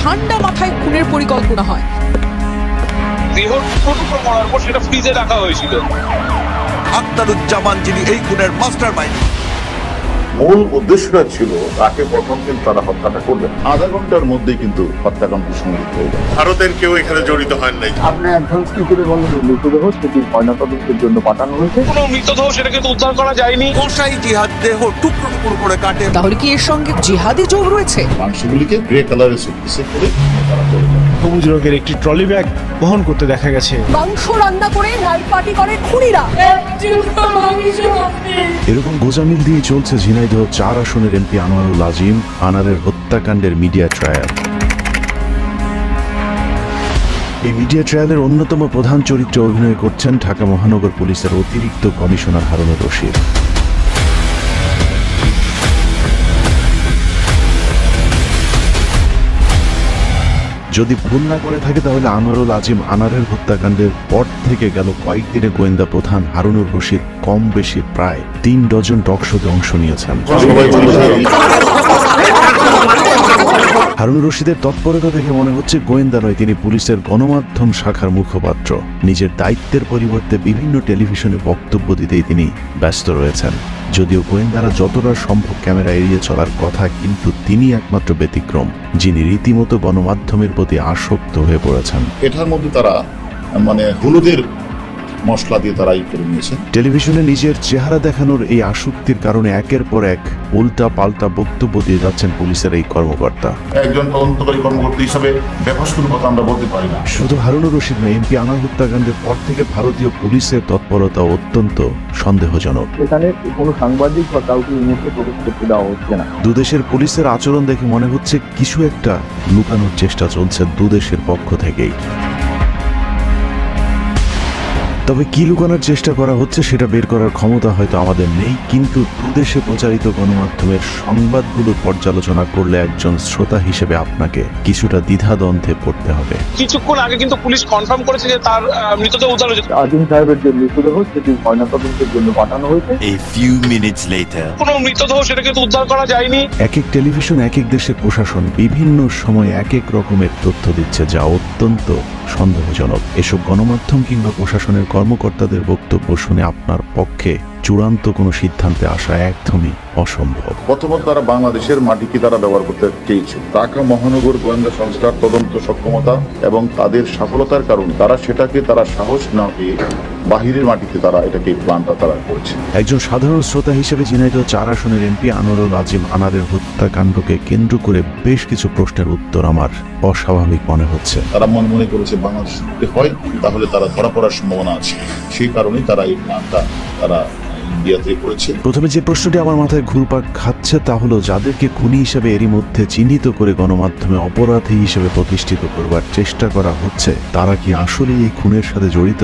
ঠান্ডা মাথায় খুনের পরিকল্পনা হয়। সেটা ফ্রিজে রাখা হয়েছিল। আখতারুজ্জামান যিনি এই খুনের মাস্টার মাইন্ড, মূল উদ্দেশ্যটা ছিল তাকে প্রথম দিন তারা হত্যাটা করবেন, আধা ঘন্টার মধ্যেই কিন্তু হত্যাকাণ্ড সংঘটিত হয়ে যায়। ভারতের কেউ এখানে জড়িত হন নাই। আপনি অ্যাডভান্স কি করে বললেন মৃতদেহ সেটি ময়নাতদন্তের জন্য পাঠানো হয়েছে? কোনো মৃতদেহ সেটা কিন্তু উদ্ধার করা যায়নি। কসাই জিহাদ দেহ টুকরো টুকরো করে কাটে। তাহলে কি এর সঙ্গে জিহাদি যোগ রয়েছে? মাংসগুলিকে গ্রে কালারের সুটকেসে করে তারা চলে যায়। সবুজ রঙের একটি ট্রলি ব্যাগ বহন করতে দেখা গেছে। মাংস রান্না করে নাইট পার্টি করে খুনিরা। এরকম গোজামিল দিয়ে চলছে ঝিনাইদহ 4 আসনের এমপি আনোয়ারুল আজিম আনারের হত্যাকাণ্ডের মিডিয়া ট্রায়াল। এই মিডিয়া ট্রায়ালের অন্যতম প্রধান চরিত্রে অভিনয় করছেন ঢাকা মহানগর পুলিশের অতিরিক্ত কমিশনার হারুনুর রশিদ। যদি ভুল না করে থাকে তাহলে আনোয়ারুল আজিম আনারের হত্যাকাণ্ডের পর থেকে গেল কয়েকদিনে গোয়েন্দা প্রধান হারুনুর রশিদ কম বেশি প্রায় 3 ডজন টকশোতে অংশ নিয়েছেন। হারুনুর রশিদের তৎপরতা দেখে মনে হচ্ছে গোয়েন্দা নয়, তিনি পুলিশের গণমাধ্যম শাখার মুখপাত্র। নিজের দায়িত্বের পরিবর্তে বিভিন্ন টেলিভিশনে বক্তব্য দিতেই তিনি ব্যস্ত রয়েছেন। যদিও গোয়েন্দারা যতটা সম্ভব ক্যামেরা এড়িয়ে চলার কথা, কিন্তু তিনি একমাত্র ব্যতিক্রম যিনি রীতিমতো গণমাধ্যমের প্রতি আসক্ত হয়ে পড়েছেন। এটার মধ্যে তারা হলুদের মশলা দিয়ে তারা করে নিয়েছে। টেলিভিশনে নিজের চেহারা দেখানোর এই আসক্তির কারণে একের পর এক উল্টা পাল্টা বক্তব্য দিয়ে যাচ্ছেন পুলিশের এই কর্মকর্তা। একজন তদন্তকারী কর্মকর্তা হিসাবে ব্যাপক কোনো কথা আমরা বলতে পারি না। শুধু হারুনুর রশিদ নয়, এমপি আনার হত্যাকাণ্ডের পর থেকে ভারতীয় পুলিশের তৎপরতা অত্যন্ত সন্দেহজনক। এখানে কোনো সাংবাদিক বা কাউকে ইমেজে প্রবেশ করতে দেওয়া হচ্ছে না। দুদেশের পুলিশের আচরণ দেখে মনে হচ্ছে কিছু একটা লুকানোর চেষ্টা চলছে দুদেশের পক্ষ থেকেই। তবে কি লুকানোর চেষ্টা করা হচ্ছে সেটা বের করার ক্ষমতা হয়তো আমাদের নেই, কিন্তু দুদেশে প্রচারিত গণমাধ্যমের সংবাদগুলোর পর্যালোচনা করলে একজন শ্রোতা হিসেবে আপনাকে কিছুটা দ্বিধাদ্বন্দ্বে পড়তে হবে। কিছুক্ষণ আগে কিন্তু পুলিশ কনফার্ম করেছে যে তার মৃতদেহ উদ্ধার হয়েছে। আজিম সাহেবের যে মৃতদেহ সেটি ময়নাতদন্তের জন্য পাঠানো হয়েছে। কোনো মৃতদেহ সেটা কিন্তু উদ্ধার করা যায়নি। এক এক টেলিভিশন, এক এক দেশের প্রশাসন বিভিন্ন সময় এক এক রকমের তথ্য দিচ্ছে, যা অত্যন্ত সন্দেহজনক। এসব গণমাধ্যম কিংবা প্রশাসনের কর্মকর্তাদের বক্তব্য শুনে আপনার পক্ষে চূড়ান্ত কোনো সিদ্ধান্তে আসা একদমই অসম্ভব। প্রথমত তারা বাংলাদেশের মাটিকে তারা ব্যবহার করতে চেয়েছে। ঢাকা মহানগর গোয়েন্দা সংস্থার তদন্ত সক্ষমতা এবং তাদের সফলতার কারণে তারা সাহস না পেয়ে বাহিরের মাটিতে তারা এটাকে প্ল্যানটা তারা করছে। একজন সাধারণ শ্রোতা হিসেবে ঝিনাইদহ 4 আসনের এমপি আনোয়ারুল আজিম আনারের হত্যাকাণ্ডকে কেন্দ্র করে বেশ কিছু প্রশ্নের উত্তর আমার অস্বাভাবিক মনে হচ্ছে। তারা মনে করেছে বাংলাদেশ যদি হয় তাহলে তারা ধরা পড়ার সম্ভাবনা আছে, সেই কারণেই তারা এই প্ল্যানটা তারা প্রথমে যে প্রশ্নটি আমার মাথায় ঘুরপাক খাচ্ছে তা হলো, যাদেরকে খুনি হিসেবে এরই মধ্যে চিহ্নিত করে গণমাধ্যমে অপরাধী হিসেবে প্রতিষ্ঠিত করবার চেষ্টা করা হচ্ছে, তারা কি আসলে এই খুনের সাথে জড়িত?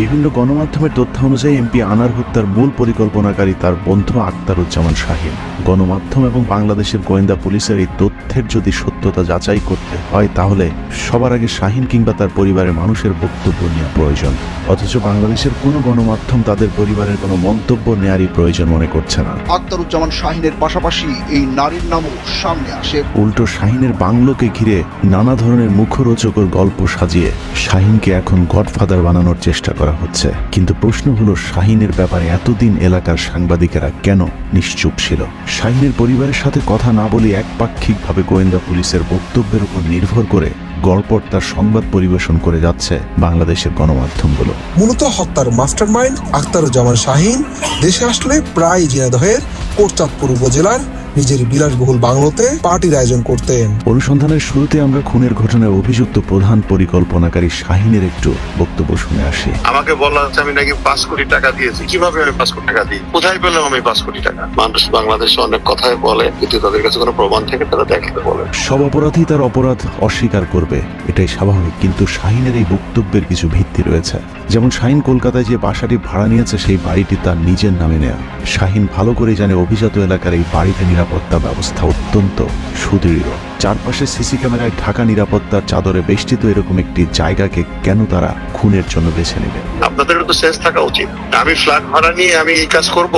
বিভিন্ন গণমাধ্যমের তথ্য অনুযায়ী এমপি আনার হত্যার মূল পরিকল্পনাকারী তার বন্ধু আখতারুজ্জামান শাহীন। গণমাধ্যম এবং বাংলাদেশের গোয়েন্দা পুলিশের এই তথ্যের যদি সত্যতা যাচাই করতে হয় তাহলে সবার আগে শাহীন কিংবা তার পরিবারের মানুষের বক্তব্য নেওয়া প্রয়োজন। অথচ বাংলাদেশের কোনো গণমাধ্যম তাদের পরিবারের কোনো মন্তব্য নেয়ারই প্রয়োজন মনে করছে না। আখতারুজ্জামান শাহীনের পাশাপাশি এই নারীর নামও সামনে আসে। উল্টো শাহীনের বাংলোকে ঘিরে নানা ধরনের মুখরোচকর গল্প সাজিয়ে শাহীনকে এখন গডফাদার বানানোর চেষ্টা করা হচ্ছে। কিন্তু প্রশ্ন হলো, শাহীনের ব্যাপারে এতদিন এলাকার সাংবাদিকেরা কেন নিশ্চুপ ছিল? শাহীনের পরিবারের সাথে কথা না বলে একপাক্ষিকভাবে গোয়েন্দা পুলিশের বক্তব্যের উপর নির্ভর করে গড়পড়তার সংবাদ পরিবেশন করে যাচ্ছে বাংলাদেশের গণমাধ্যমগুলো। মূলত হত্যার মাস্টারমাইন্ড আখতারুজ্জামান শাহীন দেশে আসলে প্রায় ঝিনাইদহের কোটচাঁদপুর উপজেলার নিজের বিলাসবহুল বাংলোতে পার্টির আয়োজন করতেন। অনুসন্ধানের শুরুতে আমরা খুনের ঘটনায় অভিযুক্ত প্রধান পরিকল্পনাকারী শাহীনের একটু বক্তব্য শুনে আসি। আমাকে বলা হচ্ছে আমি নাকি 5 কোটি টাকা দিয়েছি। কিভাবে আমি 5 কোটি টাকা দিই? কোথায় পেলাম আমি 5 কোটি টাকা? মানুষ বাংলাদেশে অনেক কথাই বলে, কিন্তু তাদের কাছে কোনো প্রমাণ থেকে তারা দেখাতে বলে। সব অপরাধী তার অপরাধ অস্বীকার করবে, এটাই স্বাভাবিক। কিন্তু শাহীনের এই বক্তব্যের কিছু ভিত্তি রয়েছে। যেমন শাহীন কলকাতায় যে বাসাটি ভাড়া নিয়েছে সেই বাড়িটি তার নিজের নামে নেয়া। শাহীন ভালো করে জানে অভিজাত এলাকার এই বাড়িতে নিরাপত্তা ব্যবস্থা অত্যন্ত সুদৃঢ়। চারপাশে সিসি ক্যামেরায় ঢাকা নিরাপত্তার চাদরে বেষ্টিত এরকম একটি জায়গাকে কেন তারা খুনের জন্য বেছে নেবে? আপনাদের তো সেন্স থাকা উচিত। আমি ফ্ল্যাট ভাড়া নিয়ে আমি এই কাজ করব,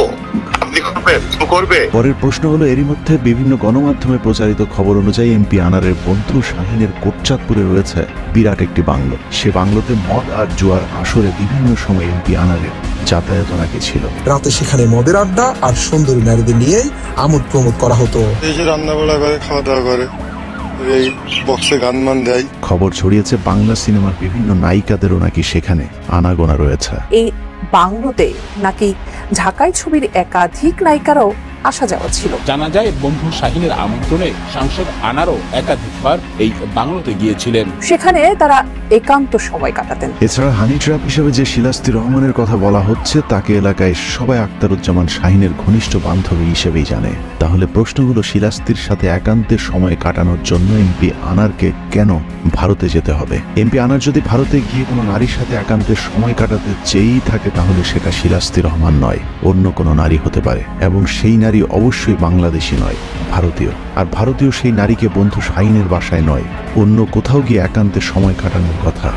আপনি করবেন, করবে। পরের প্রশ্ন হলো, এরই মধ্যে বিভিন্ন গণমাধ্যমে প্রচারিত খবর অনুযায়ী এমপি আনারের বন্ধু শাহিনের কোটচাঁদপুরে রয়েছে বিরাট একটি বাংলো। সে বাংলোতে মদ আর জুয়ার আসরে বিভিন্ন সময় এমপি আনারের যাতায়াত নাকি ছিল। রাতে সেখানে মদের আড্ডা আর সুন্দরী নারীদের নিয়ে আমোদ প্রমোদ করা হতো। এই যে রান্না বাড়া করে, খাওয়া দাওয়া করে, এই বক্সে গান মান দেয়। খবর ছড়িয়েছে বাংলা সিনেমার বিভিন্ন নায়িকাদেরও নাকি সেখানে আনাগোনা রয়েছে। এই বাংলোতে নাকি ঢাকাই ছবির একাধিক নায়িকারও আসা যাওয়া ছিল। জানা যায় বন্ধু শাহিনের আমন্ত্রণে সাংসদ আনারও একাধিকবার এই বাংলোতে গিয়েছিলেন। সেখানে তারা একান্ত সময় কাটাতেন। এছাড়া হানি ট্র্যাপ হিসেবে যে শিলাস্তি রহমানের কথা বলা হচ্ছে তাকে এলাকায় সবাই আখতারুজ্জামান শাহিনের ঘনিষ্ঠ বান্ধবী হিসেবেই জানে। তাহলে প্রশ্নগুলো, শিলাস্তির সাথে একান্তের সময় কাটানোর জন্য এমপি আনারকে কেন ভারতে যেতে হবে? এমপি আনার যদি ভারতে গিয়ে কোনো নারীর সাথে একান্তের সময় কাটাতে চেয়েই থাকে তাহলে সেটা শিলাস্তি রহমান নয়, অন্য কোনো নারী হতে পারে, এবং সেই নারী অবশ্যই বাংলাদেশি নয়, ভারতীয়। আর ভারতীয় সেই নারীকে বন্ধু শাহিনের বাসায় নয়, অন্য কোথাও গিয়ে একান্তে সময় কাটানোর কথা।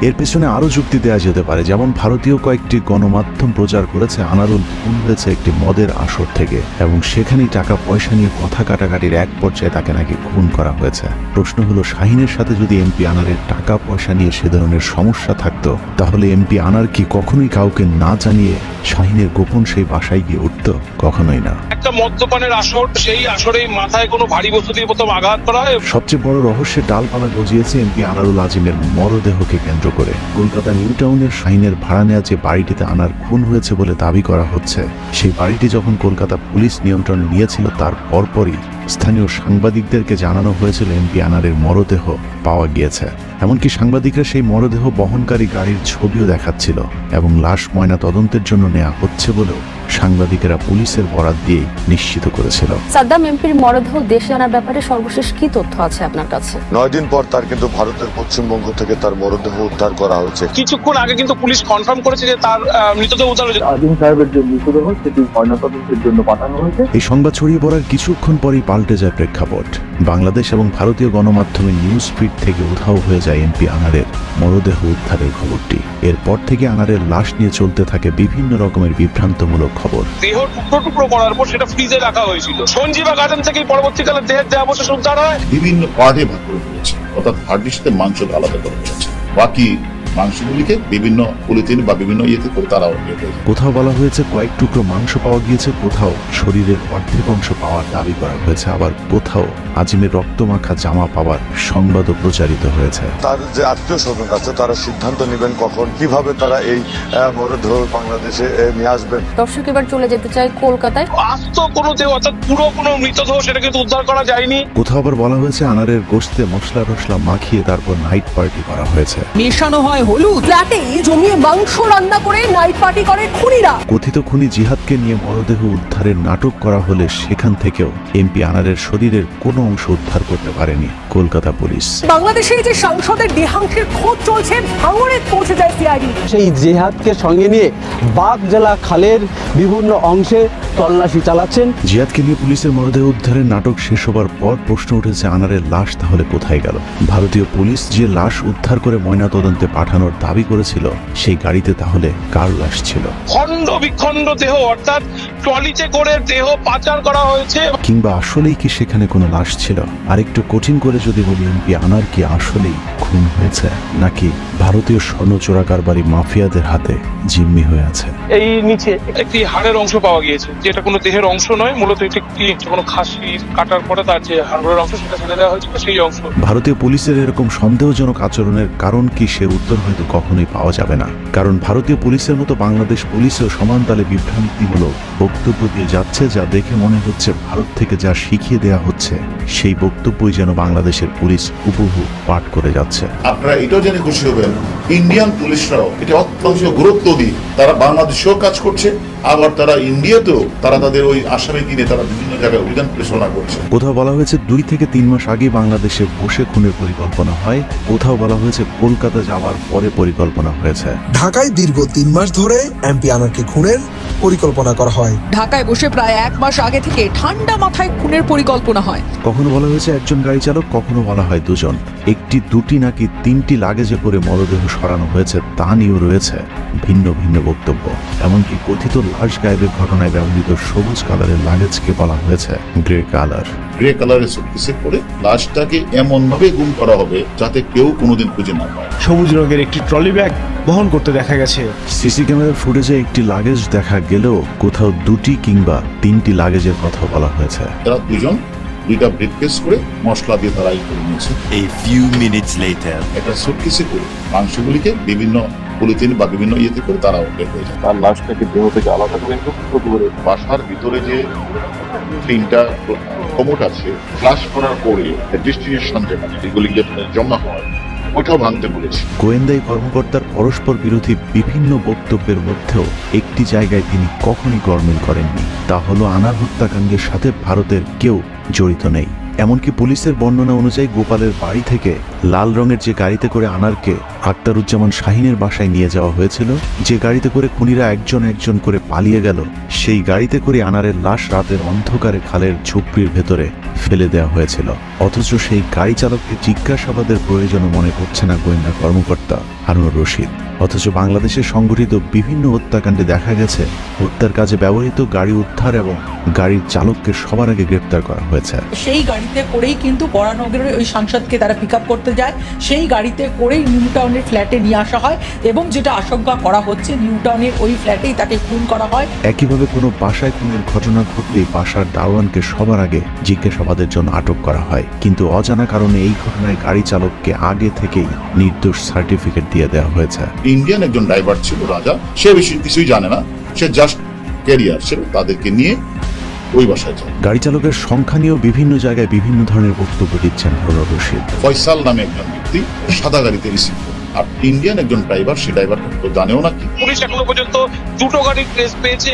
এর পেছনে আরো যুক্তি দেওয়া যেতে পারে, যেমন ভারতীয় কয়েকটি গণমাধ্যম প্রচার করেছে আনারুল খুন হয়েছে একটি মদের আসর থেকে, এবং সেখানেই টাকা পয়সা নিয়ে কথা কাটাকাটির এক পর্যায়ে তাকে নাকি খুন করা হয়েছে। প্রশ্ন হলো, শাহিনের সাথে যদি এমপি আনারের টাকা পয়সা নিয়ে সে ধরনের সমস্যা থাকতো তাহলে এমপি আনার কি কখনোই কাউকে না জানিয়ে শাহিনের গোপন সেই বাসায় গিয়ে উঠত? কখনোই না। একটা মদ্যপানের আসর, সেই আসরে মাথায় কোনো ভারী বস্তু দিয়ে প্রথম আঘাত করা হয়। সবচেয়ে বড় রহস্যের ডালপালা গজিয়েছে এমপি আনারুল আজিমের মরদেহকে কেন্দ্র করে। কলকাতা নিউ টাউনের শাহিনের ভাড়া নেওয়া যে বাড়িটিতে আনার খুন হয়েছে বলে দাবি করা হচ্ছে, সেই বাড়িটি যখন কলকাতা পুলিশ নিয়ন্ত্রণ নিয়েছিল তার পরপরই স্থানীয় সাংবাদিকদেরকে জানানো হয়েছিল এমপি আনারের মরদেহ পাওয়া গিয়েছে। এমনকি সাংবাদিকরা সেই মরদেহ বহনকারী গাড়ির ছবিও দেখাচ্ছিল, এবং লাশ ময়না তদন্তের জন্য নেওয়া হচ্ছে বলেও সাংবাদিকেরা পুলিশের বরাত দিয়ে নিশ্চিত করেছিল। সাদ্দাম এমপির মরদেহ দেশে আনার ব্যাপারে সর্বশেষ কি তথ্য আছে আপনার কাছে? 9 দিন পর তার কিন্তু ভারতের পশ্চিমবঙ্গ থেকে তার মরদেহ উদ্ধার করা হয়েছে। কিছুক্ষণ আগে কিন্তু পুলিশ কনফার্ম করেছে যে তার মৃতদেহ উদ্ধার হয়েছে। আজিম সাহেবের যে মৃতদেহ সেটি ময়নাতদন্তের জন্য পাঠানো হয়েছে। এই সংবাদ ছড়িয়ে পড়ার কিছুক্ষণ পরই পাল্টে যায় প্রেক্ষাপট। বাংলাদেশ এবং ভারতীয় গণমাধ্যমে নিউজ ফিড থেকে উধাও হয়ে যায় এমপি আনারের মরদেহ উদ্ধারের খবরটি। এরপর থেকে আনারের লাশ নিয়ে চলতে থাকে বিভিন্ন রকমের বিভ্রান্তমূলক খবর। দেহ টুকরো টুকরো করার পর সেটা ফ্রিজে রাখা হয়েছিল। সঞ্জীবা গার্ডেন থেকে পরবর্তীকালে দেহের দেহাবশেষ উদ্ধার হয়। বিভিন্ন পার্টে ভাগ করে দিয়েছে, অর্থাৎ হাড্ডির সাথে মাংস আলাদা করে দিয়েছে। বাকি মাংসগুলিকে বিভিন্ন পলিথিন বা বিভিন্ন ইয়েতে করে তারাও। কোথাও বলা হয়েছে কয়েক টুকরো মাংস পাওয়া গিয়েছে, কোথাও শরীরের অর্ধেক অংশ পাওয়ার দাবি করা হয়েছে, আবার কোথাও আজিমের রক্তমাখা জামা পাওয়ার সংবাদও প্রচারিত হয়েছে। তার যে আত্মীয় স্বজন আছে তারা সিদ্ধান্ত নেবেন কখন কিভাবে তারা এই মরদেহ বাংলাদেশে নিয়ে আসবেন। দর্শক এবার চলে যেতে চাই কলকাতায়। আস্ত কোনো দেহ, অর্থাৎ পুরো কোনো মৃতদেহ সেটা কিন্তু উদ্ধার করা যায়নি। কোথাও আবার বলা হয়েছে আনারের গোশতে মশলা রসলা মাখিয়ে তারপর নাইট পার্টি করা হয়েছে। মেশানো হয় হলুদ, ফ্ল্যাটে জমিয়ে মাংস রান্না করে নাইট পার্টি করে খুনিরা। কথিত খুনি জিহাদকে নিয়ে মরদেহ উদ্ধারের নাটক করা হলে সেখান থেকেও এমপি আনারের শরীরের কোনো অংশ উদ্ধার করতে পারেনি কলকাতা পুলিশ। বাংলাদেশের যে সাংসদের দেহাংশের খোঁজ চলছে, ভাঙড়ে পৌঁছে যায় সিআইডি। সেই জিহাদকে সঙ্গে নিয়ে বাগ জেলা খালের বিভিন্ন অংশে তল্লাশি চালাচ্ছেন। জিহাদকে নিয়ে পুলিশের মরদেহ উদ্ধারের নাটক শেষ হবার পর প্রশ্ন উঠেছে আনারের লাশ তাহলে কোথায় গেল? ভারতীয় পুলিশ যে লাশ উদ্ধার করে ময়নাতদন্তে পাঠানোর দাবি করেছিল সেই গাড়িতে তাহলে কার লাশ ছিল? খণ্ড বিখণ্ড দেহ, অর্থাৎ ট্রলিতে করে দেহ পাচার করা হয়েছে। কিংবা আসলেই কি সেখানে কোনো লাশ ছিল? আরেকটু কঠিন করে যদি বলি, এমপি আনার কি আসলেই খুন হয়েছে, নাকি ভারতীয় স্বর্ণ চোরা কারবারি মাফিয়াদের হাতে জিম্মি হয়ে আছে? এই নিচে একটি হাড়ের অংশ পাওয়া গিয়েছে, যেটা কোনো দেহের অংশ নয়, মূলত এটি কোনো খাসির কাটার পরে তার যে হাড়ের অংশ সেটা ছেড়ে দেওয়া হয়েছিল সেই অংশ। ভারতীয় পুলিশের এরকম সন্দেহজনক আচরণের কারণ কি, সে উত্তর হয়তো কখনোই পাওয়া যাবে না। কারণ ভারতীয় পুলিশের মতো বাংলাদেশ পুলিশও সমান তালে বিভ্রান্তিমূলক বক্তব্য দিয়ে যাচ্ছে, যা দেখে মনে হচ্ছে ভারত থেকে যা শিখিয়ে দেওয়া হচ্ছে সেই বক্তব্যই যেন বাংলাদেশের পুলিশ হুবহু পাঠ করে যাচ্ছে। আপনারা এটাও জেনে খুশি হবেন, ইন্ডিয়ান পুলিশরাও এটা অত্যন্ত গুরুত্ব দিয়ে তারা বাংলাদেশেও কাজ করছে, আবার তারা ইন্ডিয়াতেও তারা তাদের ওই আসামি কিনে তারা বিভিন্ন জায়গায় অভিযান পরিচালনা করছে। কোথাও বলা হয়েছে 2 থেকে 3 মাস আগে বাংলাদেশে বসে খুনের পরিকল্পনা হয়, কোথাও বলা হয়েছে কলকাতা যাওয়ার পরে পরিকল্পনা হয়েছে। ঢাকায় দীর্ঘ 3 মাস ধরে এমপি আনারকে খুনের পরিকল্পনা করা হয়। ঢাকায় বসে প্রায় 1 মাস আগে থেকে ঠান্ডা মাথায় খুনের পরিকল্পনা হয়। কখনো বলা হয়েছে একজন গাড়ি চালক, কখনো বলা হয় 2 জন। 1টি 2টি নাকি 3টি লাগেজে করে মরদেহ সরানো হয়েছে তা নিয়েও রয়েছে ভিন্ন ভিন্ন বক্তব্য। এমনকি কথিত লাশ গায়েবের ঘটনায় ব্যবহৃত সবুজ কালারের লাগেজকে বলা হয়েছে গ্রে কালার। গ্রে কালারের সুটকেসে করে লাশটাকে এমন ভাবে গুম করা হবে যাতে কেউ কোনোদিন খুঁজে না পায়। সবুজ রঙের একটি ট্রলি ব্যাগ বহন করতে দেখা গেছে। সিসি ক্যামেরার ফুটেজে একটি লাগেজ দেখা গেলেও কোথাও 2টি কিংবা 3টি লাগেজের কথা বলা হয়েছে। এরা 2 জন 2টা ব্রিফকেস করে মশলা দিয়ে তারা করে নিয়েছে। এটা সুটকেসে করে মাংসগুলিকে বিভিন্ন পলিথিন বা বিভিন্ন ইয়েতে করে তারা বের হয়ে যায়। তার লাশটাকে দেহ থেকে আলাদা করে বাসার ভিতরে যে 3টা কমোড আছে ফ্লাশ করার পরে ডেস্টিনেশন যেখানে এগুলি জমা হয় ওটাও ভাঙতে বলেছে। গোয়েন্দাই কর্মকর্তার পরস্পর বিরোধী বিভিন্ন বক্তব্যের মধ্যেও একটি জায়গায় তিনি কখনই গরমিল করেননি, তা হলো আনার হত্যাকাণ্ডের সাথে ভারতের কেউ জড়িত নেই। এমনকি পুলিশের বর্ণনা অনুযায়ী গোপালের বাড়ি থেকে লাল রঙের যে গাড়িতে করে আনারকে আখতারুজ্জামান শাহিনের বাসায় নিয়ে যাওয়া হয়েছিল, যে গাড়িতে করে খুনিরা একজন একজন করে পালিয়ে গেল, সেই গাড়িতে করে আনারের লাশ রাতের অন্ধকারে খালের ঝুপড়ির ভেতরে ফেলে দেওয়া হয়েছিল। অথচ সেই গাড়ি চালককে জিজ্ঞাসাবাদের প্রয়োজনও মনে করছে না গোয়েন্দা কর্মকর্তা হারুনুর রশিদ। অথচ বাংলাদেশে সংঘটিত বিভিন্ন হত্যাকাণ্ডে দেখা গেছে হত্যার কাজে ব্যবহৃত গাড়ি উদ্ধার এবং গাড়ির চালককে সবার আগে গ্রেপ্তার করা হয়েছে। সেই গাড়িতে করেই কিন্তু বরানগরের ওই সাংসদকে তারা পিক আপ করতে যায়, সেই গাড়িতে করেই নিউ টাউনের ফ্ল্যাটে নিয়ে আসা হয় এবং যেটা আশঙ্কা করা হচ্ছে নিউ টাউনের ওই ফ্ল্যাটেই তাকে খুন করা হয়। একইভাবে কোনো বাসায় খুনের ঘটনা ঘটলেই বাসার দারোয়ানকে সবার আগে জিজ্ঞাসাবাদের জন্য আটক করা হয়, কিন্তু অজানা কারণে এই ঘটনায় গাড়ি চালককে আগে থেকেই নির্দোষ সার্টিফিকেট দিয়ে দেওয়া হয়েছে। ইন্ডিয়ান একজন ড্রাইভার ছিল রাজা, সে বেশি কিছুই জানে না, সে জাস্ট ক্যারিয়ার ছিল, তাদেরকে নিয়ে ওই বাসায় যায়। গাড়ি চালকের সংখ্যা নিয়েও বিভিন্ন জায়গায় বিভিন্ন ধরনের বক্তব্য দিচ্ছেন হারুনুর রশিদ। ফয়সাল নামে একজন ব্যক্তি সাদা গাড়িতে রিসিভ করে, আর ইন্ডিয়ান একজন ড্রাইভার, সে ড্রাইভার তো জানেও না কি। পুলিশ এখনো পর্যন্ত 2টো গাড়ির ট্রেস পেয়েছে,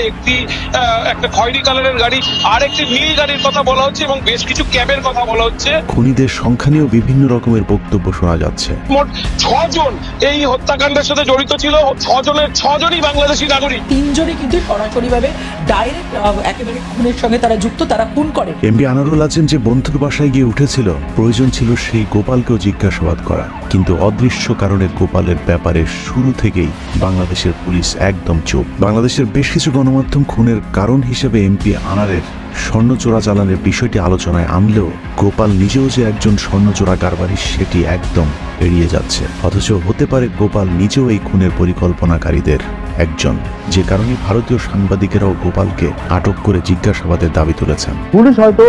একটা খয়েরি কালারের গাড়ি আর একটি নীল গাড়ির কথা বলা হচ্ছে এবং বেশ কিছু ক্যাবের কথা বলা হচ্ছে। খুনিদের সংখ্যা নিয়েও বিভিন্ন রকমের বক্তব্য শোনা যাচ্ছে। মোট 6 জন এই হত্যাকাণ্ডের সাথে জড়িত ছিল, 6 জনই বাংলাদেশি নাগরিক। 3 জনই কিন্তু সরাসরিভাবে ডাইরেক্ট একেবারে খুনের সঙ্গে তারা যুক্ত, তারা খুন করে। এমপি আনারুল আছেন যে বন্ধুর বাসায় গিয়ে উঠেছিল, প্রয়োজন ছিল সেই গোপালকেও জিজ্ঞাসাবাদ করা, কিন্তু অদৃশ্য কারণে গোপালের ব্যাপারে শুরু থেকেই বাংলাদেশের পুলিশ একদম চুপ। বাংলাদেশের বেশ কিছু গণমাধ্যম খুনের কারণ হিসেবে এমপি আনারের স্বর্ণ চোরাচালানের বিষয়টি আলোচনায় আনলেও গোপাল নিজেও যে একজন স্বর্ণ চোরা কারবারি সেটি একদম এড়িয়ে যাচ্ছে। অথচ হতে পারে গোপাল নিজেও এই খুনের পরিকল্পনাকারীদের একজন, যে কারণে ভারতীয় সাংবাদিকেরাও গোপালকে আটক করে জিজ্ঞাসাবাদের দাবি তুলেছেন। পুলিশ হয়তো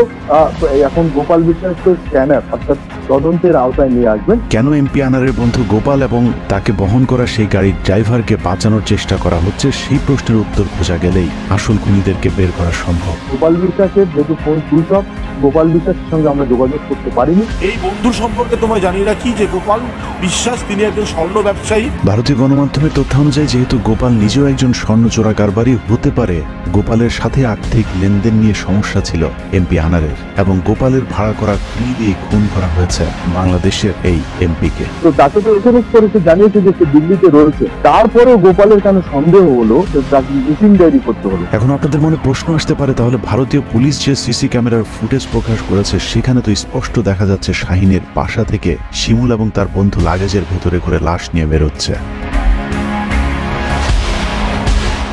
এখন গোপাল বিশ্বাসকে স্ক্যানার অর্থাৎ তদন্তের আওতায় নিয়ে আসবেন। কেন এমপি আনারের বন্ধু গোপাল এবং তাকে বহন করা সেই গাড়ির ড্রাইভারকে বাঁচানোর চেষ্টা করা হচ্ছে, সেই প্রশ্নের উত্তর খোঁজা গেলেই আসল খুনিদেরকে বের করা সম্ভব। গোপাল বিশ্বাসের যেহেতু ফোন সুইচ অফ, গোপাল বিশ্বাসের সঙ্গে আমরা যোগাযোগ করতে পারিনি। এই বন্ধুর সম্পর্কে তোমায় জানিয়ে রাখি যে গোপাল বিশ্বাস তিনি একজন স্বর্ণ ব্যবসায়ী। ভারতীয় গণমাধ্যমের তথ্য অনুযায়ী যেহেতু গোপাল নিজেও একজন স্বর্ণ চোরা কারবারি, হতে পারে গোপালের সাথে আর্থিক লেনদেন নিয়ে সমস্যা ছিল এমপি আনারের, এবং গোপালের ভাড়া করা খুনি দিয়ে খুন করা হয়েছে বাংলাদেশের এই এমপিকে। তো তাকে তো এসএমএস করেছে, জানিয়েছে যে সে দিল্লিতে রয়েছে, তারপরেও গোপালের কেন সন্দেহ হলো, তাকে মিসিং ডায়েরি করতে হলো। এখন আপনাদের মনে প্রশ্ন আসতে পারে, তাহলে ভারতীয় পুলিশ যে সিসি ক্যামেরার ফুটেজ প্রকাশ করেছে সেখানে তো স্পষ্ট দেখা যাচ্ছে শাহিনের বাসা থেকে শিমুল এবং তার বন্ধু লাগেজের ভেতরে করে লাশ নিয়ে বেরোচ্ছে।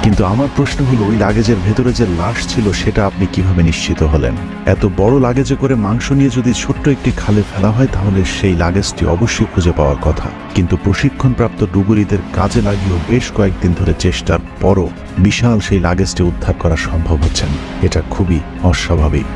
কিন্তু আমার প্রশ্ন হলো, ওই লাগেজের ভেতরে যে লাশ ছিল সেটা আপনি কিভাবে নিশ্চিত হলেন? এত বড় লাগেজে করে মাংস নিয়ে যদি ছোট্ট একটি খালে ফেলা হয় তাহলে সেই লাগেজটি অবশ্যই খুঁজে পাওয়ার কথা, কিন্তু প্রশিক্ষণপ্রাপ্ত ডুবুরিদের কাজে লাগিয়েও বেশ কয়েকদিন ধরে চেষ্টার পরও বিশাল সেই লাগেজটি উদ্ধার করা সম্ভব হচ্ছে না। এটা খুবই অস্বাভাবিক।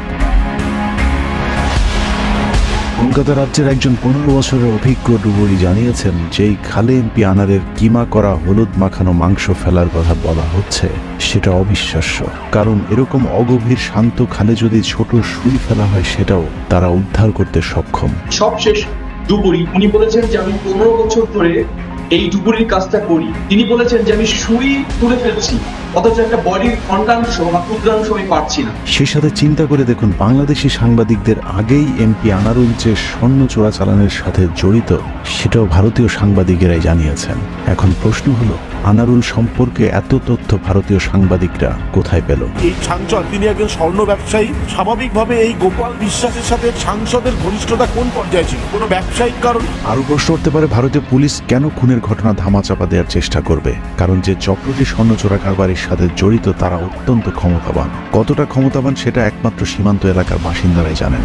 কলকাতা রাজ্যের একজন 15 বছরের অভিজ্ঞ ডুবুরি জানিয়েছেন, যেই খালে এমপি আনারের কিমা করা হলুদ মাখানো মাংস ফেলার কথা বলা হচ্ছে সেটা অবিশ্বাস্য, কারণ এরকম অগভীর শান্ত খালে যদি ছোট সুই ফেলা হয় সেটাও তারা উদ্ধার করতে সক্ষম। সবশেষ ডুবুরি উনি বলেছেন যে আমি 15 বছর ধরে এই ডুবুরির কাজটা করি। তিনি বলেছেন যে আমি সুই তুলে ফেলছি অথচ একটা বডির খণ্ডাংশ বা ক্ষুদ্রাংশ আমি পাচ্ছি না। সেই সাথে চিন্তা করে দেখুন, বাংলাদেশি সাংবাদিকদের আগেই এমপি আনারুল যে স্বর্ণ চোরাচালানের সাথে জড়িত সেটাও ভারতীয় সাংবাদিকেরাই জানিয়েছেন। এখন প্রশ্ন হলো, আনারুল সম্পর্কে এত তথ্য ভারতীয় সাংবাদিকরা কোথায় পেল? এই সাংসদ তিনি একজন স্বর্ণ ব্যবসায়ী। স্বাভাবিকভাবে এই গোপাল বিশ্বাসের সাথে সাংসদের ঘনিষ্ঠতা কোন পর্যায়ে ছিল? কোনো ব্যবসায়িক কারণ? আরো প্রশ্ন উঠতে পারে, ভারতীয় পুলিশ কেন খুনের ঘটনা ধামাচাপা দেওয়ার চেষ্টা করবে? কারণ যে চক্রটি স্বর্ণ চোরা কারবারির সাথে জড়িত তারা অত্যন্ত ক্ষমতাবান। কতটা ক্ষমতাবান সেটা একমাত্র সীমান্ত এলাকার বাসিন্দারাই জানেন।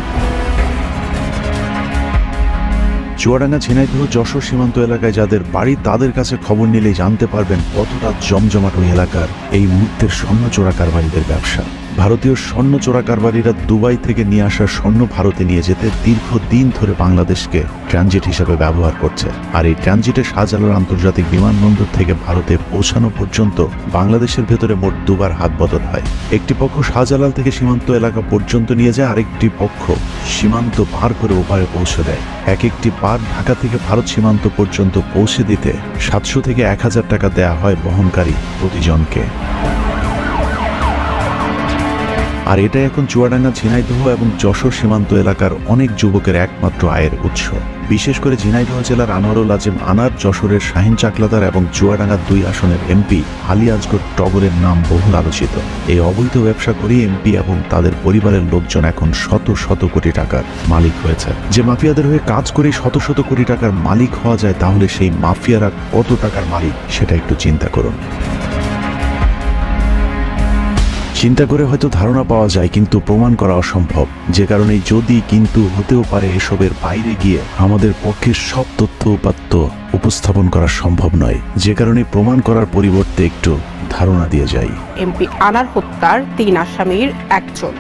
চুয়াডাঙ্গা, ঝিনাইদহ, যশোর সীমান্ত এলাকায় যাদের বাড়ি তাদের কাছে খবর নিলেই জানতে পারবেন কতটা জমজমাট ওই এলাকার এই মুহূর্তের স্বর্ণ চোরা কারবারিদের ব্যবসা। ভারতীয় স্বর্ণ চোরা কারবারিরা দুবাই থেকে নিয়ে আসা স্বর্ণ ভারতে নিয়ে যেতে দীর্ঘদিন ধরে বাংলাদেশকে ট্রানজিট হিসেবে ব্যবহার করছে। আর এই ট্রানজিটে শাহজালাল আন্তর্জাতিক বিমানবন্দর থেকে ভারতে পৌঁছানো পর্যন্ত বাংলাদেশের ভেতরে মোট দুবার হাত বদল হয়। একটি পক্ষ শাহজালাল থেকে সীমান্ত এলাকা পর্যন্ত নিয়ে যায়, আরেকটি পক্ষ সীমান্ত পার করে ওপারে পৌঁছে দেয়। এক একটি পার ঢাকা থেকে ভারত সীমান্ত পর্যন্ত পৌঁছে দিতে 700 থেকে 1000 টাকা দেয়া হয় বহনকারী প্রতিজনকে। আর এটা এখন চুয়াডাঙ্গা, ঝিনাইদহ এবং যশোর সীমান্ত এলাকার অনেক যুবকের একমাত্র আয়ের উৎস। বিশেষ করে ঝিনাইদহ জেলার আনোয়ারুল আজিম আনার, যশোরের শাহিন চাকলাদার এবং চুয়াডাঙ্গা 2 আসনের এমপি আলী আজগর টগরের নাম বহুল আলোচিত। এই অবৈধ ব্যবসা করে এমপি এবং তাদের পরিবারের লোকজন এখন শত শত কোটি টাকার মালিক হয়েছে। যে মাফিয়াদের হয়ে কাজ করে শত শত কোটি টাকার মালিক হওয়া যায়, তাহলে সেই মাফিয়ারা কত টাকার মালিক সেটা একটু চিন্তা করুন। চিন্তা করে হয়তো ধারণা পাওয়া যায়, কিন্তু প্রমাণ করা অসম্ভব। যে কারণে যদি কিন্তু হতেও পারে এসবের বাইরে গিয়ে আমাদের পক্ষে সব তথ্য উপাত্ত উপস্থাপন করা সম্ভব নয়। যে কারণে প্রমাণ করার পরিবর্তে একটু ধারণা দিয়ে যাই। এমপি আনার হত্যার 3 আসামির একজন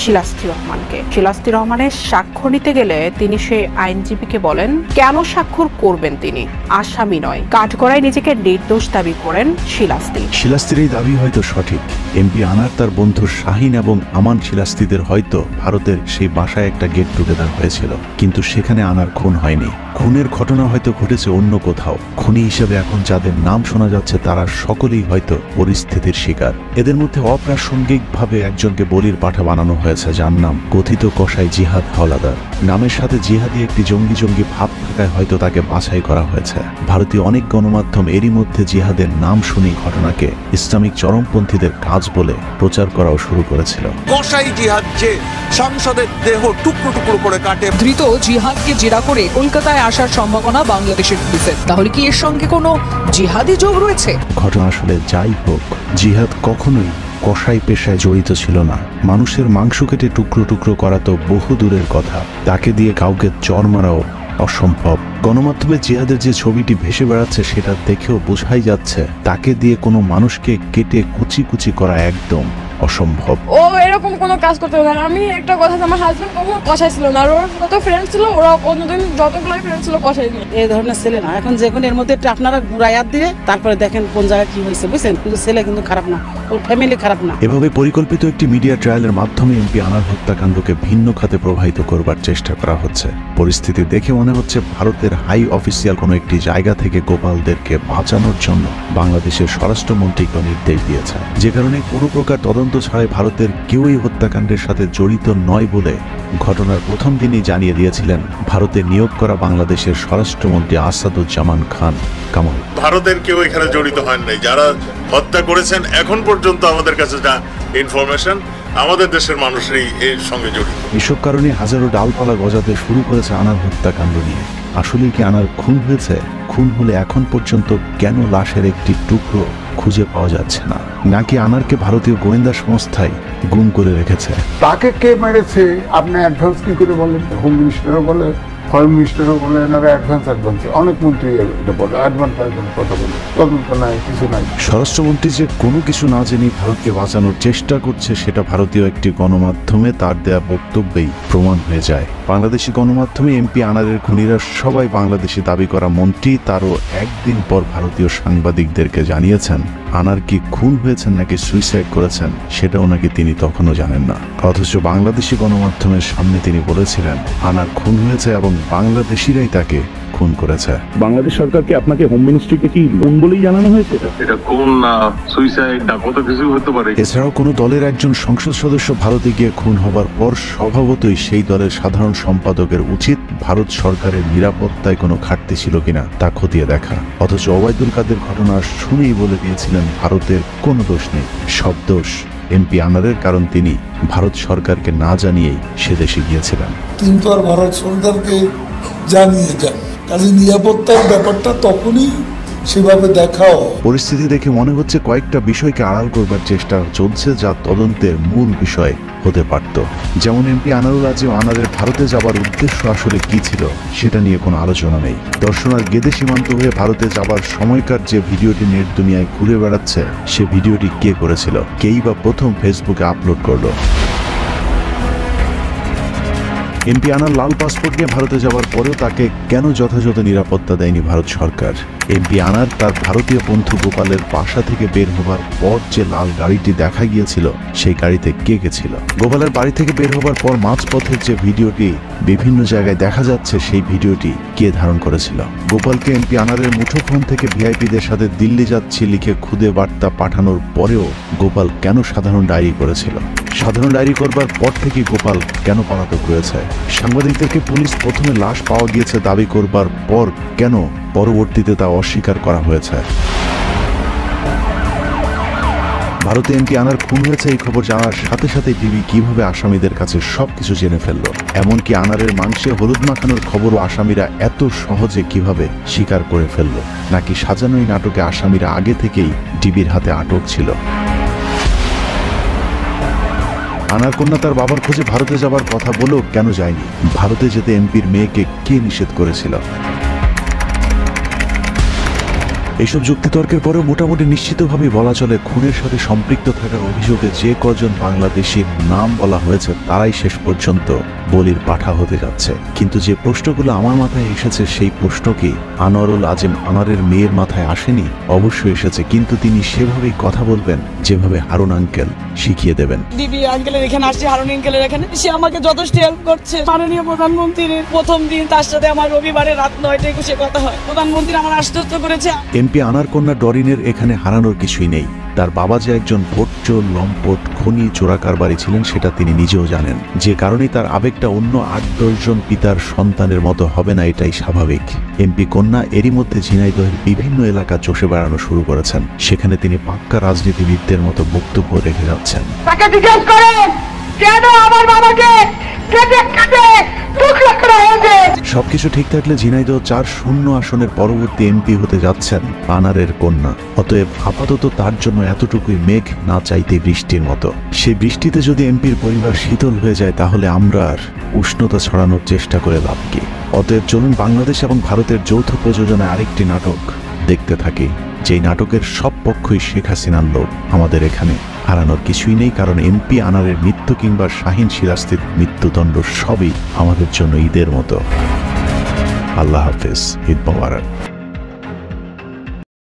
শিলাস্তি রহমানকে। শিলাস্তি রহমানের স্বাক্ষর নিতে গেলে তিনি সেই আইনজীবীকে বলেন, কেন স্বাক্ষর করবেন তিনি? আসামি নয়। কাঠগড়ায় নিজেকে নির্দোষ দাবি করেন শিলাস্তি। শিলাস্তির এই দাবি হয়তো সঠিক। এমপি আনার তার বন্ধু শাহিন এবং আমান শিলাস্তিদের হয়তো ভারতের সেই বাসায় একটা গেট টুগেদার হয়েছিল, কিন্তু সেখানে আনার খুন হয়নি। খুনের ঘটনা হয়তো ঘটেছে অন্য কোথাও। খুনি হিসেবে এখন যাদের নাম শোনা যাচ্ছে তারা সকলেই হয়তো পরিস্থিতির শিকার। এদের মধ্যে অপ্রাসঙ্গিকভাবে একজনকে বলির পাঠা বানানো হয়েছে, যার নাম কথিত কসাই জিহাদ হাওলাদার। নামের সাথে জিহাদি একটি জঙ্গি ভাব থাকায় হয়তো তাকে বাছাই করা হয়েছে। ভারতীয় অনেক গণমাধ্যম এরই মধ্যে জিহাদের নাম শুনি ঘটনাকে ইসলামিক চরমপন্থীদের কাজ বলে প্রচার করাও শুরু করেছিল। কসাই জিহাদ যে সংসদের দেহ টুকরো টুকরো করে কাটে। ধৃত জিহাদকে জেরা করে কলকাতায় আসার সম্ভাবনা বাংলাদেশের পুলিশের। তাহলে কি এর সঙ্গে কোনো জিহাদি যোগ রয়েছে? ঘটনা আসলে যাই হোক, জিহাদ কখনোই কসাই পেশায় জড়িত ছিল না। মানুষের মাংস কেটে টুকরো টুকরো করা তো বহু দূরের কথা, তাকে দিয়ে কাউকে চর মারাও অসম্ভব। গণমাধ্যমে জিহাদের যে ছবিটি ভেসে বেড়াচ্ছে সেটা দেখেও বোঝাই যাচ্ছে তাকে দিয়ে কোনো মানুষকে কেটে কুচি কুচি করা একদম অসম্ভব। ও এরকম কোনো কাজ করতে পারে না। আমি একটা কথা, আমার হাজবেন্ড কখনো কষাই ছিল না, আর ওর কত ফ্রেন্ড ছিল, ওরা কোনোদিন যতগুলো ফ্রেন্ড ছিল কষাই ছিল। এই ধরনের ছেলে না। এখন যে কোনো এর মধ্যে একটা আপনারা গুড়াইয়াত দিয়ে তারপরে দেখেন কোন জায়গায় কি হয়েছে, বুঝছেন? কিন্তু ছেলে কিন্তু খারাপ না, ওর ফ্যামিলি খারাপ না। এভাবে পরিকল্পিত একটি মিডিয়া ট্রায়ালের মাধ্যমে এমপি আনার হত্যাকাণ্ডকে ভিন্ন খাতে প্রবাহিত করবার চেষ্টা করা হচ্ছে। পরিস্থিতি দেখে মনে হচ্ছে ভারতের হাই অফিসিয়াল কোনো একটি জায়গা থেকে গোপালদেরকে বাঁচানোর জন্য বাংলাদেশের স্বরাষ্ট্রমন্ত্রীকে নির্দেশ দিয়েছে। যে কারণে কোনো প্রকার তদন্ত ছাড়াই ভারতের কেউই হত্যাকাণ্ডের সাথে জড়িত নয় বলে ঘটনার প্রথম দিনই জানিয়ে দিয়েছিলেন ভারতে নিয়োগ করা বাংলাদেশের স্বরাষ্ট্রমন্ত্রী আসাদুজ্জামান খান কামাল। ভারতের কেউ এখানে জড়িত হন নাই। যারা হত্যা করেছেন এখন পর্যন্ত আমাদের কাছে যা ইনফরমেশন, আমাদের দেশের মানুষই এর সঙ্গে জড়িত। এসব কারণে হাজারো ডালপালা গজাতে শুরু করেছে আনার হত্যাকাণ্ড নিয়ে। আসলে কি আনার খুন হয়েছে? খুন হলে এখন পর্যন্ত কেন লাশের একটি টুকরো খুঁজে পাওয়া যাচ্ছে না? নাকি আনারকে ভারতীয় গোয়েন্দা সংস্থায় গুম করে রেখেছে? তাকে কে মেরেছে আপনি অ্যাডভান্স কি করে বলেন? হোম মিনিস্টারও বলে, ফরেন মিনিস্টারও বলে, এনারা অ্যাডভান্স অনেক মন্ত্রী এটা বলে, অ্যাডভান্স কথা বলে, তদন্ত নাই, কিছু নাই। স্বরাষ্ট্রমন্ত্রী যে কোনো কিছু না জেনে ভারতকে বাঁচানোর চেষ্টা করছে সেটা ভারতীয় একটি গণমাধ্যমে তার দেয়া বক্তব্যেই প্রমাণ হয়ে যায়। বাংলাদেশি গণমাধ্যমে এমপি আনারের খুনিরা সবাই বাংলাদেশি দাবি করা মন্ত্রী। তারও একদিন পর ভারতীয় সাংবাদিকদেরকে জানিয়েছেন আনার কি খুন হয়েছেন নাকি সুইসাইড করেছেন সেটাও নাকি তিনি তখনও জানেন না। অথচ বাংলাদেশি গণমাধ্যমের সামনে তিনি বলেছিলেন আনার খুন হয়েছে এবং বাংলাদেশিরাই তাকে খুন করেছে। বাংলাদেশ সরকারকে আপনাকে হোম মিনিস্ট্রিকে কি খুন বলেই জানানো হয়েছে? এটা কোন সুইসাইড না কত কিছু হতে পারে। এছাড়াও কোনো দলের একজন সংসদ সদস্য ভারতে গিয়ে খুন হবার পর স্বভাবতই সেই দলের সাধারণ সম্পাদকের উচিত ভারত সরকারের নিরাপত্তায় কোনো ঘাটতি ছিল কিনা তা খতিয়ে দেখা। অথচ ওবায়দুল কাদের ঘটনা শুনেই বলে দিয়েছিলেন ভারতের কোনো দোষ নেই, সব দোষ এমপি আনারের, কারণ তিনি ভারত সরকারকে না জানিয়েই সে দেশে গিয়েছিলেন। কিন্তু আর ভারত সরকারকে জানিয়ে যান, কাজে নিরাপত্তার ব্যাপারটা তখনই সেভাবে দেখাও। পরিস্থিতি দেখে মনে হচ্ছে কয়েকটা বিষয়কে আড়াল করবার চেষ্টা চলছে, যা তদন্তের মূল বিষয় হতে পারত। যেমন এমপি আনারুল আজিম আনারের ভারতে যাবার উদ্দেশ্য আসলে কি ছিল সেটা নিয়ে কোনো আলোচনা নেই। দর্শনার গেদে সীমান্ত হয়ে ভারতে যাবার সময়কার যে ভিডিওটি নেট দুনিয়ায় ঘুরে বেড়াচ্ছে, সে ভিডিওটি কে করেছিল, কেই বা প্রথম ফেসবুকে আপলোড করলো। এমপি আনার লাল পাসপোর্ট নিয়ে ভারতে যাওয়ার পরেও তাকে কেন যথাযথ নিরাপত্তা দেয়নি ভারত সরকার? এমপি আনার তার ভারতীয় বন্ধু গোপালের বাসা থেকে বের হবার পর যে লাল গাড়িটি দেখা গিয়েছিল, সেই গাড়িতে কে গেছিল? গোপালের বাড়ি থেকে বের হবার পর মাঝপথের যে ভিডিওটি বিভিন্ন জায়গায় দেখা যাচ্ছে, সেই ভিডিওটি কে ধারণ করেছিল? গোপালকে এমপি আনারের মুঠোফোন থেকে ভিআইপিদের সাথে দিল্লি যাচ্ছি লিখে খুদে বার্তা পাঠানোর পরেও গোপাল কেন সাধারণ ডায়েরি করেছিল? সাধারণ ডায়েরি করবার পর থেকে গোপাল কেন পলাতক রয়েছে? সাংবাদিকদেরকে পুলিশ প্রথমে লাশ পাওয়া গিয়েছে দাবি করবার পর কেন পরবর্তীতে তা অস্বীকার করা হয়েছে? ভারতে এমপি আনার খুন হয়েছে এই খবর জানার সাথে সাথে ডিবি কিভাবে আসামিদের কাছে সবকিছু জেনে ফেললো? এমনকি আনারের মাংসে হলুদ মাখানোর খবরও আসামিরা এত সহজে কিভাবে স্বীকার করে ফেললো? নাকি সাজানো এই নাটকে আসামিরা আগে থেকেই ডিবির হাতে আটক ছিল? আনার কন্যা তার বাবার খোঁজে ভারতে যাবার কথা বলেও কেন যায়নি? ভারতে যেতে এমপির মেয়েকে কে নিষেধ করেছিল? এইসব যুক্তিতর্কের পরেও মোটামুটি নিশ্চিতভাবে বলা চলে খুনের সাথে সম্পৃক্ত থাকার অভিযোগে যে কজন বাংলাদেশির নাম বলা হয়েছে তারাই শেষ পর্যন্ত বলির পাঠা হতে যাচ্ছে। কিন্তু যে প্রশ্নগুলো আমার মাথায় এসেছে, সেই প্রশ্ন কি আনোয়ারুল আজিম আনারের মেয়ের মাথায় আসেনি? অবশ্যই এসেছে, কিন্তু তিনি সেভাবেই কথা বলবেন যেভাবে হারুন আঙ্কেল শিখিয়ে দেবেন। দিদি আঙ্কেলের এখানে আসছে, হারুন আঙ্কেলের এখানে, সে আমাকে যথেষ্ট হেল্প করছে। মাননীয় প্রধানমন্ত্রীর প্রথম দিন তার সাথে আমার রবিবারে রাত 9টায় বসে কথা হয়। প্রধানমন্ত্রী আমার আশ্বস্ত করেছে। এমপি আনার কন্যা ডরিনের এখানে হারানোর কিছুই নেই। তার বাবা যে একজন ভোটচোর, লম্পট, খনি, চোরাকারবারি ছিলেন সেটা তিনি নিজেও জানেন। যে কারণেই তার আবেগটা অন্য 8-10 জন পিতার সন্তানের মতো হবে না, এটাই স্বাভাবিক। এমপি কন্যা এরই মধ্যে ঝিনাইদহের বিভিন্ন এলাকা চষে বেড়ানো শুরু করেছেন। সেখানে তিনি পাক্কা রাজনীতিবিদদের মতো বক্তব্য রেখে যাচ্ছেন। তাকে জিজ্ঞেস করেন কেন আমার বাবাকে কেটে কেটে টুকরা করা হয়েছে। সবকিছু ঠিক থাকলে ঝিনাইদহ 4-0 আসনের পরবর্তী এমপি হতে যাচ্ছেন আনারের কন্যা। অতএব আপাতত তার জন্য এতটুকুই মেঘ না চাইতে বৃষ্টির মতো। সেই বৃষ্টিতে যদি এমপির পরিবার শীতল হয়ে যায়, তাহলে আমরা আর উষ্ণতা ছড়ানোর চেষ্টা করে লাভ কি? অতএব চলুন বাংলাদেশ এবং ভারতের যৌথ প্রযোজনায় আরেকটি নাটক দেখতে থাকি, যেই নাটকের সব পক্ষই শেখ হাসিনার লোক। আমাদের এখানে হারানোর কিছুই নেই, কারণ এমপি আনারের মৃত্যু কিংবা শাহিন শিরাস্তির মৃত্যুদণ্ড সবই আমাদের জন্য ঈদের মতো। আল্লাহ হাফেজ, ঈদ মোবারক।